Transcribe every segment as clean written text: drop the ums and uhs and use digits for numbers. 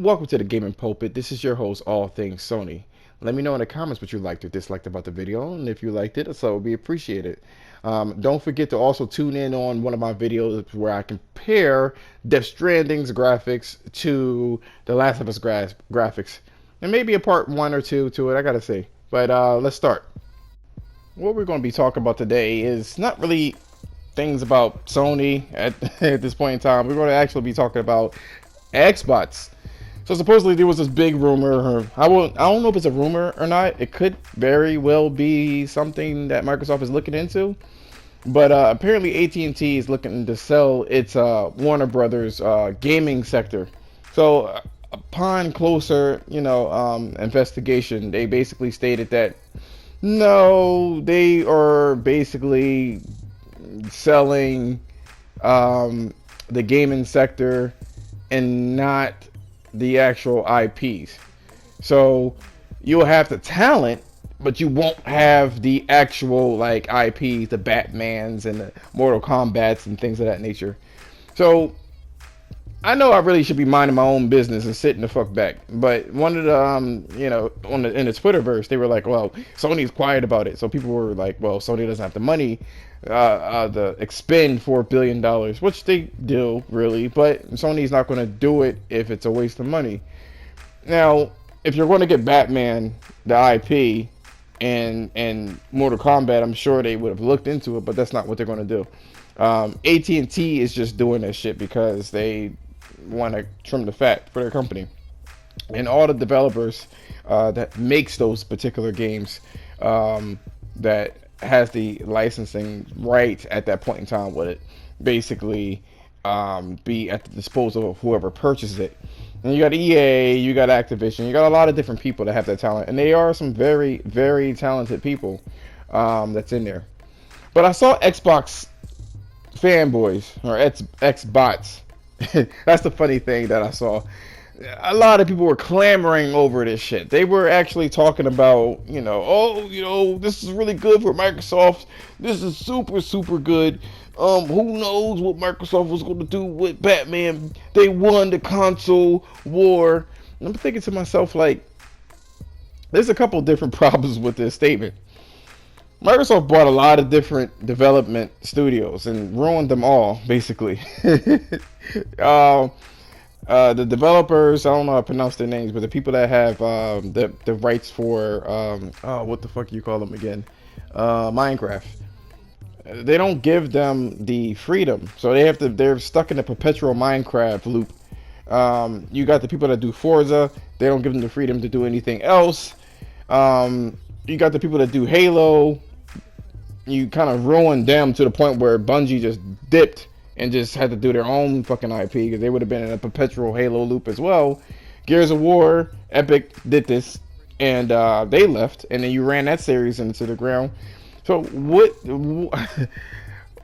Welcome to the Gaming Pulpit. This is your host, All Things Sony. Let me know in the comments what you liked or disliked about the video, and if you liked it, so it would be appreciated. Don't forget to also tune in on one of my videos where I compare Death Stranding's graphics to The Last of Us graphics, and maybe a part 1 or 2 to it. I gotta say, but let's start. What we're going to be talking about today is not really things about Sony at, at this point in time. We're going to actually be talking about Xbox. So supposedly there was this big rumor, or I don't know if it's a rumor or not. It could very well be something that Microsoft is looking into. But apparently AT&T is looking to sell its Warner Brothers gaming sector. So upon closer, investigation, they basically stated that no, they are basically selling the gaming sector and not the actual IPs. So you'll have the talent, but you won't have the actual like IPs, the Batmans and the Mortal Kombats and things of that nature. So I know I really should be minding my own business and sitting the fuck back. But one of the in the Twitterverse, they were like, well, Sony's quiet about it. So people were like, well, Sony doesn't have the money to expend $4 billion, which they do really, but Sony's not going to do it if it's a waste of money. Now, if you're going to get Batman, the IP, and Mortal Kombat, I'm sure they would have looked into it, but that's not what they're going to do. AT&T is just doing this shit because they want to trim the fat for their company, and all the developers that makes those particular games that has the licensing right at that point in time would it basically be at the disposal of whoever purchases it. And you got EA, you got Activision, you got a lot of different people that have that talent, and they are some very, very talented people that's in there. But I saw Xbox fanboys or Xbots. That's the funny thing that I saw. A lot of people were clamoring over this shit. They were actually talking about, this is really good for Microsoft. This is super, super good. Who knows what Microsoft was going to do with Batman? They won the console war. And I'm thinking to myself, like, there's a couple different problems with this statement. Microsoft bought a lot of different development studios and ruined them all, basically. The developers, I don't know how to pronounce their names, but the people that have the rights for what the fuck you call them again, Minecraft, they don't give them the freedom, so they're stuck in a perpetual Minecraft loop. You got the people that do Forza, they don't give them the freedom to do anything else. You got the people that do Halo, you kind of ruined them to the point where Bungie just dipped and just had to do their own fucking IP because they would have been in a perpetual Halo loop as well. Gears of War, Epic did this, and they left, and then you ran that series into the ground. So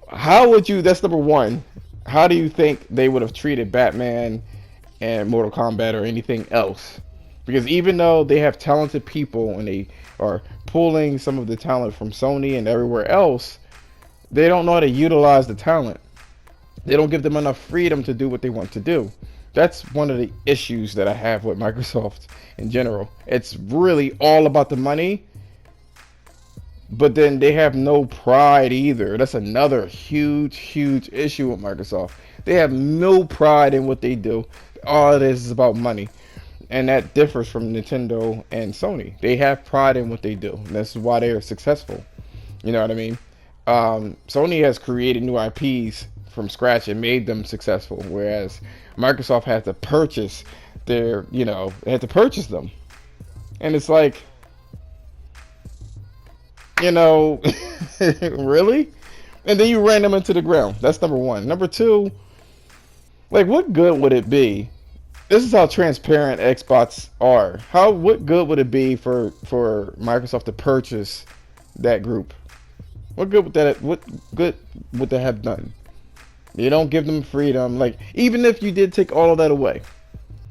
how would you, that's number one, how do you think they would have treated Batman and Mortal Kombat or anything else? Because even though they have talented people and they are pulling some of the talent from Sony and everywhere else, they don't know how to utilize the talent. They don't give them enough freedom to do what they want to do. That's one of the issues that I have with Microsoft in general. It's really all about the money, but then they have no pride either. That's another huge, huge issue with Microsoft. They have no pride in what they do. All it is about money. And that differs from Nintendo and Sony. They have pride in what they do. And that's why they are successful. You know what I mean? Sony has created new IPs from scratch and made them successful, whereas Microsoft had to purchase they had to purchase them. And it's like, really? And then you ran them into the ground. That's number one. Number two, like, what good would it be? This is how transparent Xbox are. What good would it be for Microsoft to purchase that group? What good would that have done? You don't give them freedom. Like, even if you did take all of that away,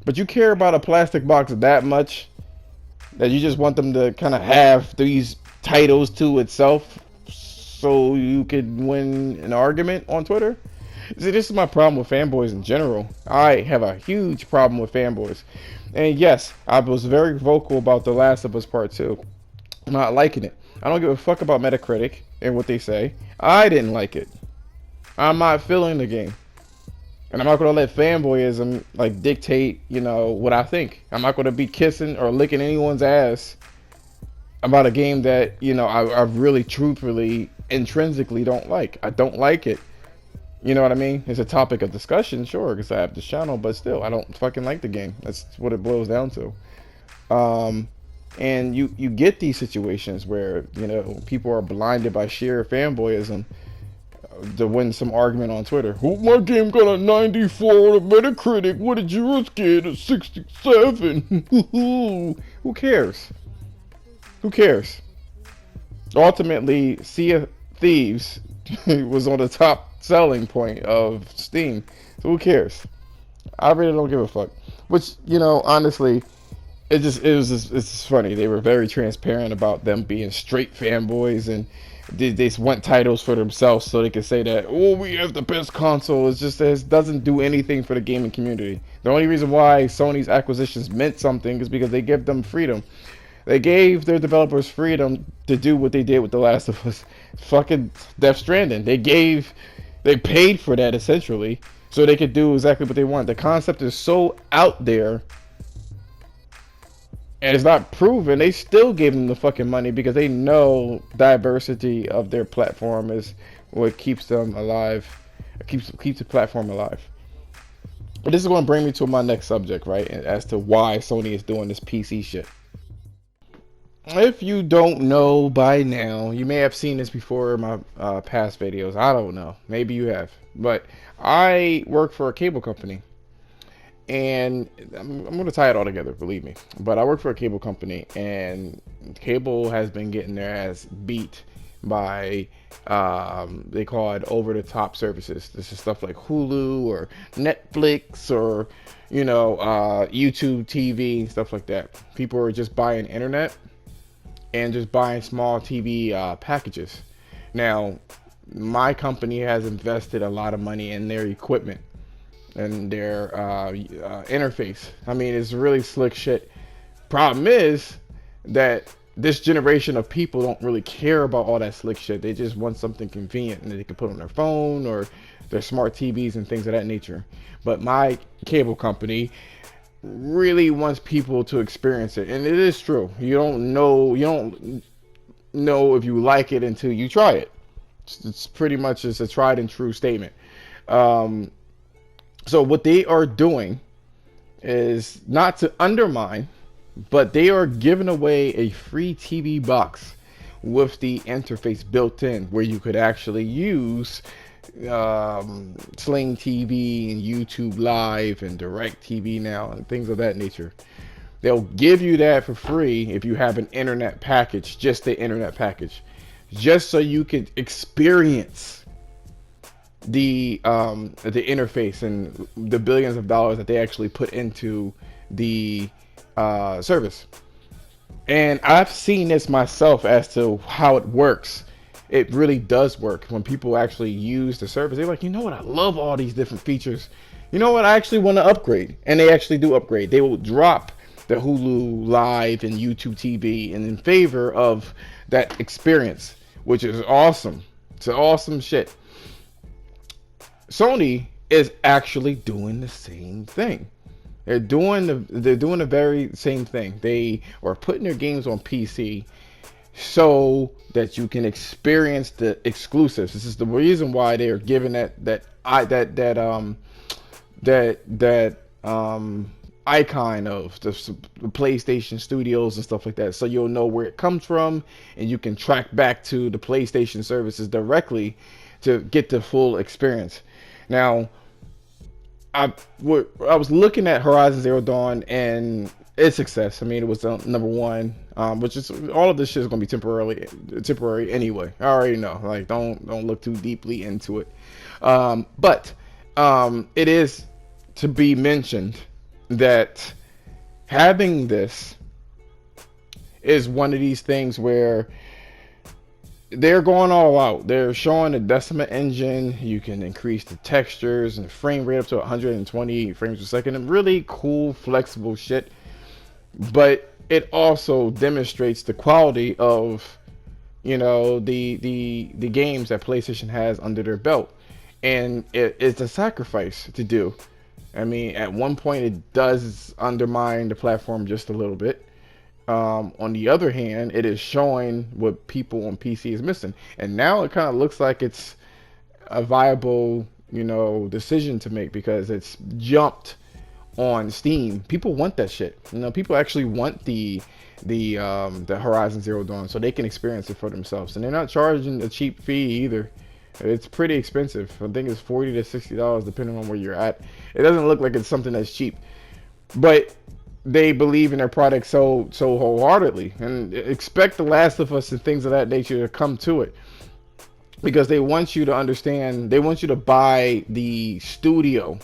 but you care about a plastic box that much that you just want them to kind of have these titles to itself so you could win an argument on Twitter. See, this is my problem with fanboys in general. I have a huge problem with fanboys. And yes, I was very vocal about The Last of Us Part 2. I'm not liking it. I don't give a fuck about Metacritic and what they say. I didn't like it. I'm not feeling the game. And I'm not going to let fanboyism like dictate, what I think. I'm not going to be kissing or licking anyone's ass about a game that, I really truthfully, intrinsically don't like. I don't like it. You know what I mean? It's a topic of discussion, sure, because I have this channel, but still, I don't fucking like the game. That's what it boils down to. And you get these situations where, people are blinded by sheer fanboyism to win some argument on Twitter. Oh, my game got a 94 on a Metacritic. What did yours get? A 67. Who cares? Who cares? Ultimately, Sea of Thieves was on the top selling point of Steam. So who cares? I really don't give a fuck. Which, honestly, it's just funny. They were very transparent about them being straight fanboys, and they want titles for themselves so they can say that, oh, we have the best console. It's just that it doesn't do anything for the gaming community. The only reason why Sony's acquisitions meant something is because they give them freedom. They gave their developers freedom to do what they did with The Last of Us. Fucking Death Stranding. They paid for that essentially, so they could do exactly what they want. The concept is so out there, and it's not proven. They still gave them the fucking money because they know diversity of their platform is what keeps them alive. Keeps the platform alive. But this is going to bring me to my next subject, right? As to why Sony is doing this PC shit. If you don't know by now, you may have seen this before in my past videos. I don't know. Maybe you have. But I work for a cable company. And I'm going to tie it all together, believe me. But I work for a cable company, and cable has been getting their ass beat by, they call it over-the-top services. This is stuff like Hulu or Netflix or, YouTube TV, stuff like that. People are just buying internet and just buying small TV packages. Now, my company has invested a lot of money in their equipment and their interface. I mean, it's really slick shit. Problem is that this generation of people don't really care about all that slick shit. They just want something convenient and they can put on their phone or their smart TVs and things of that nature. But my cable company really wants people to experience it, and it is true. You don't know if you like it until you try it. It's pretty much just a tried and true statement. So what they are doing is not to undermine, but they are giving away a free TV box with the interface built in, where you could actually use Sling TV and YouTube Live and Direct TV now and things of that nature. They'll give you that for free if you have an internet package, just the internet package, just so you can experience the interface and the billions of dollars that they actually put into the service. And I've seen this myself as to how it works. It really does work when people actually use the service. They're like, you know what? I love all these different features. You know what? I actually want to upgrade. And they actually do upgrade. They will drop the Hulu Live and YouTube TV in favor of that experience, which is awesome. It's awesome shit. Sony is actually doing the same thing. They're doing the very same thing. They are putting their games on PC so that you can experience the exclusives. This is the reason why they are giving that icon of the PlayStation Studios and stuff like that, so you'll know where it comes from and you can track back to the PlayStation services directly to get the full experience. Now, I was looking at Horizon Zero Dawn and its success. I mean, it was number one, which is, all of this shit is gonna be temporary anyway. I already know. Like, don't look too deeply into it. But it is to be mentioned that having this is one of these things where they're going all out. They're showing the Decima engine. You can increase the textures and frame rate up to 120 frames per second. And really cool, flexible shit. But it also demonstrates the quality of, you know, the games that PlayStation has under their belt, and it's a sacrifice to do. I mean, at one point it does undermine the platform just a little bit. On the other hand, it is showing what people on PC is missing, and now it kind of looks like it's a viable, you know, decision to make because it's jumped on Steam. People want that shit. You know, people actually want the Horizon Zero Dawn so they can experience it for themselves, and they're not charging a cheap fee either. It's pretty expensive. I think it's $40 to $60 depending on where you're at. It doesn't look like it's something that's cheap, but they believe in their product so wholeheartedly, and expect The Last of Us and things of that nature to come to it, because they want you to understand. They want you to buy the studio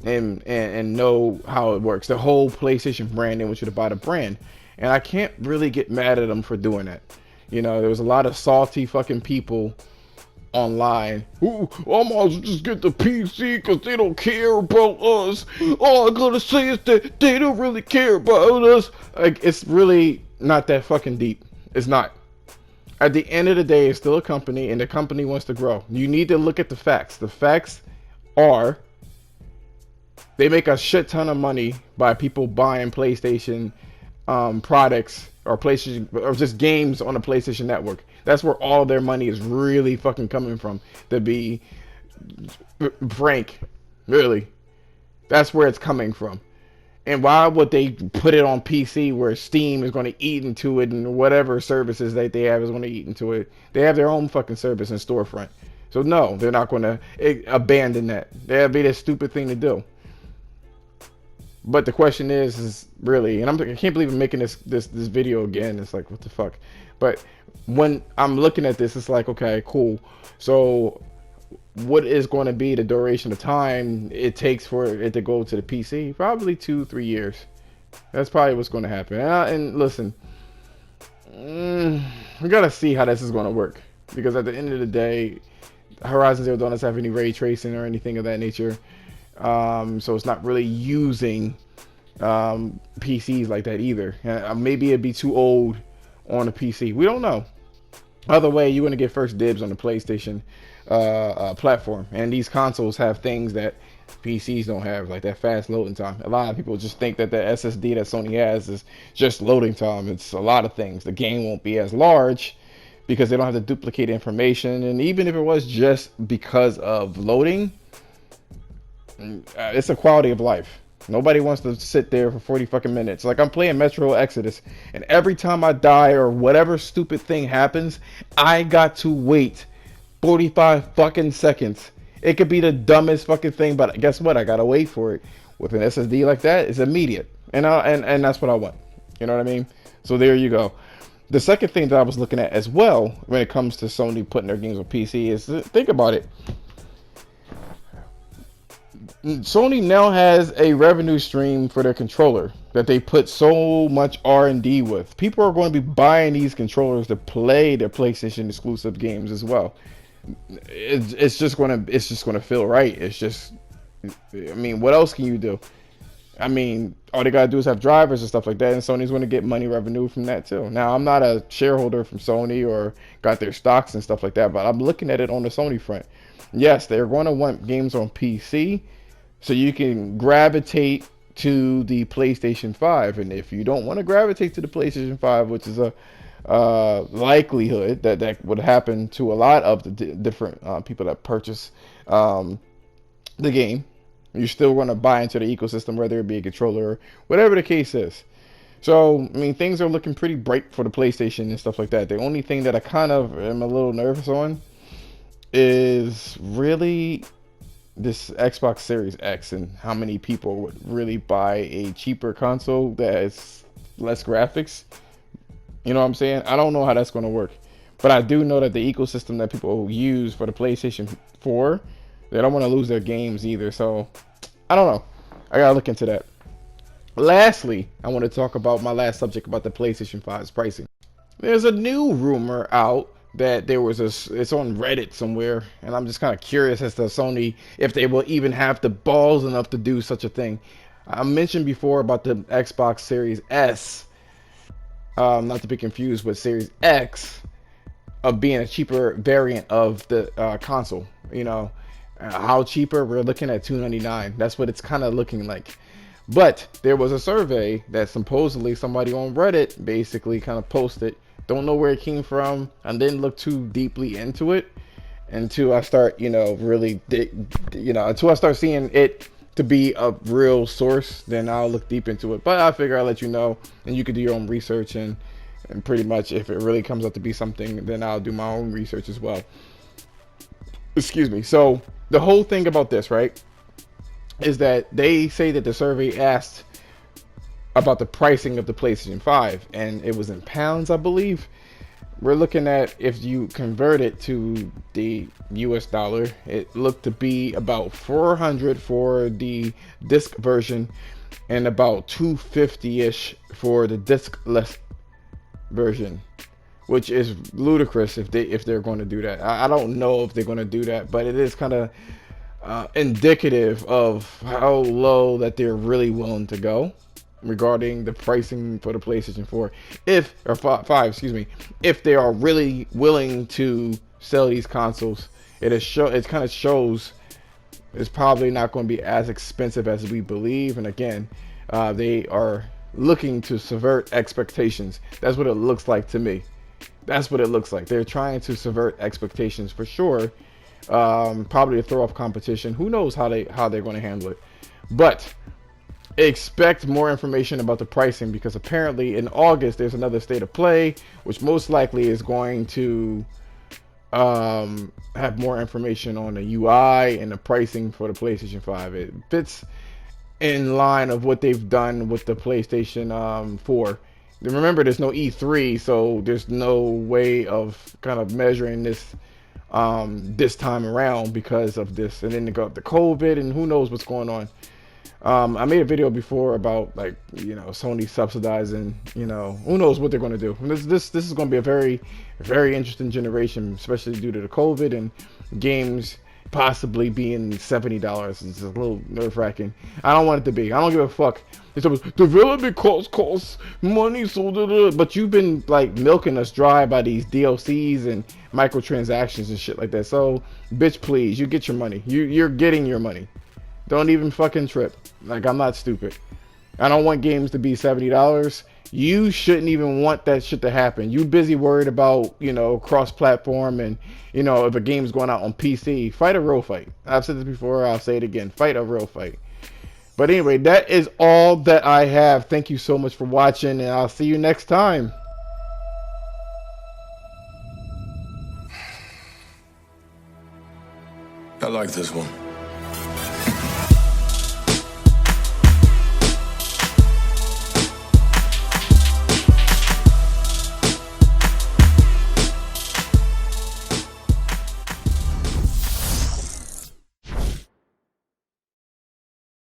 and know how it works. The whole PlayStation brand, they want you to buy the brand. And I can't really get mad at them for doing that. You know, there was a lot of salty fucking people online. Ooh, I might as well just get the PC because they don't care about us. All I gotta say is that they don't really care about us. Like, it's really not that fucking deep. It's not. At the end of the day, it's still a company, and the company wants to grow. You need to look at the facts. The facts are they make a shit ton of money by people buying PlayStation products or PlayStation or just games on the PlayStation Network. That's where all their money is really fucking coming from. To be frank, really, that's where it's coming from. And why would they put it on PC where Steam is going to eat into it and whatever services that they have is going to eat into it? They have their own fucking service and storefront. So no, they're not going to abandon that. That'd be the stupid thing to do. But the question is really, and I can't believe I'm making this video again. It's like, what the fuck? But when I'm looking at this, it's like, okay, cool. So what is going to be the duration of time it takes for it to go to the PC? Probably 2-3 years. That's probably what's going to happen. And listen, we got to see how this is going to work. Because at the end of the day, Horizon Zero Dawn doesn't have any ray tracing or anything of that nature. So it's not really using PCs like that either. Maybe it'd be too old on a PC. We don't know. Either way, you're going to get first dibs on the PlayStation platform. And these consoles have things that PCs don't have, like that fast loading time. A lot of people just think that the SSD that Sony has is just loading time. It's a lot of things. The game won't be as large because they don't have to duplicate information. And even if it was just because of loading, it's a quality of life. Nobody wants to sit there for 40 fucking minutes. Like, I'm playing Metro Exodus, and every time I die or whatever stupid thing happens, I got to wait 45 fucking seconds. It could be the dumbest fucking thing, but guess what? I gotta wait for it. With an SSD like that, it's immediate, and that's what I want. You know what I mean? So there you go. The second thing that I was looking at as well when it comes to Sony putting their games on PC is, think about it. Sony now has a revenue stream for their controller that they put so much R&D with. People are going to be buying these controllers to play their PlayStation exclusive games as well. It's just going to feel right. It's just, I mean, what else can you do? I mean, all they gotta do is have drivers and stuff like that, and Sony's going to get money revenue from that too. Now, I'm not a shareholder from Sony or got their stocks and stuff like that, but I'm looking at it on the Sony front. Yes, they're going to want games on PC, so you can gravitate to the PlayStation 5. And if you don't want to gravitate to the PlayStation 5, which is a likelihood that would happen to a lot of the different people that purchase the game, you're still going to buy into the ecosystem, whether it be a controller or whatever the case is. So, I mean, things are looking pretty bright for the PlayStation and stuff like that. The only thing that I kind of am a little nervous on is really this Xbox Series X and how many people would really buy a cheaper console that has less graphics. You know what I'm saying? I don't know how that's going to work. But I do know that the ecosystem that people use for the PlayStation 4, they don't want to lose their games either. So, I don't know. I got to look into that. Lastly, I want to talk about my last subject about the PlayStation 5's pricing. There's a new rumor out that there was it's on Reddit somewhere, and I'm just kind of curious as to Sony if they will even have the balls enough to do such a thing. I mentioned before about the Xbox Series S, not to be confused with Series X, of being a cheaper variant of the console. How cheaper? We're looking at $299. That's what it's kind of looking like. But there was a survey that supposedly somebody on Reddit basically kind of posted. Don't know where it came from. I didn't look too deeply into it until I start, really, until I start seeing it to be a real source. Then I'll look deep into it. But I figure I'll let you know, and you can do your own research. And pretty much, if it really comes out to be something, then I'll do my own research as well. Excuse me. So the whole thing about this, right, is that they say that the survey asked about the pricing of the PlayStation 5, and it was in pounds, I believe. We're looking at, if you convert it to the US dollar, it looked to be about 400 for the disc version and about 250-ish for the discless version, which is ludicrous if they're going to do that. I don't know if they're going to do that, but it is kind of indicative of how low that they're really willing to go regarding the pricing for the PlayStation 4, or 5, excuse me, if they are really willing to sell these consoles. It kind of shows it's probably not going to be as expensive as we believe. And again, they are looking to subvert expectations. That's what it looks like to me. That's what it looks like. They're trying to subvert expectations for sure. Probably to throw off competition. Who knows how they're going to handle it? But expect more information about the pricing, because apparently in August there's another state of play, which most likely is going to have more information on the UI and the pricing for the PlayStation 5. It fits in line of what they've done with the PlayStation 4. Remember, there's no E3, so there's no way of kind of measuring this this time around because of this. And then they got the COVID, and who knows what's going on. I made a video before about, like, Sony subsidizing, who knows what they're going to do. This is going to be a very, very interesting generation, especially due to the COVID and games possibly being $70. It's a little nerve-wracking. I don't want it to be. I don't give a fuck. Development costs money, but you've been like milking us dry by these DLCs and microtransactions and shit like that. So, bitch, please, you get your money. You're getting your money. Don't even fucking trip. Like, I'm not stupid. I don't want games to be $70. You shouldn't even want that shit to happen. You busy worried about, cross-platform and, if a game's going out on PC. Fight a real fight. I've said this before. I'll say it again. Fight a real fight. But anyway, that is all that I have. Thank you so much for watching, and I'll see you next time. I like this one.